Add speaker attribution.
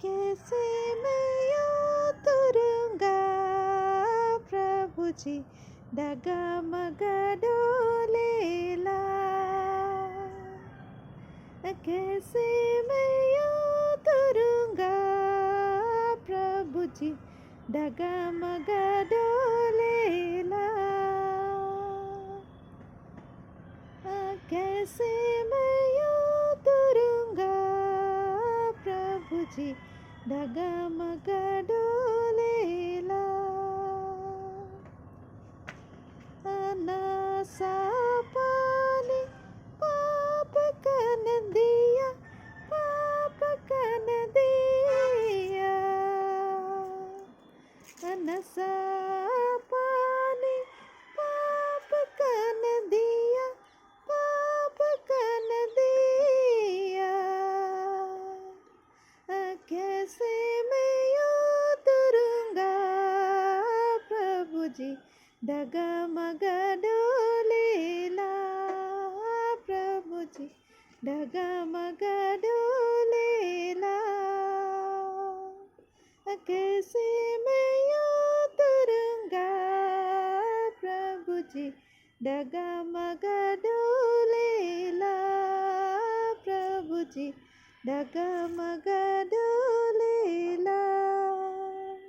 Speaker 1: कैसे मैं यूं तुरूंगा प्रभु जी डगमगा डोलेला। कैसे मैं यूं तुरूंगा प्रभु जी डगमगा डोलेला। कैसे मैं यूं तुरूंगा प्रभु जी डगमगा डोलेला। अनासा पानी पाप कन दिया, पाप कन दिया। अनसा पानी पाप कन दिया, पाप कन दिया। कैसे मैं यूं तुरूंगा प्रभु जी डगमगा डोलेला। प्रभु जी डगमगा डोलेला। कैसे मैं यूं तुरूंगा प्रभु जी डगमगा डोलेला। प्रभु जी डगमगा डोलेला।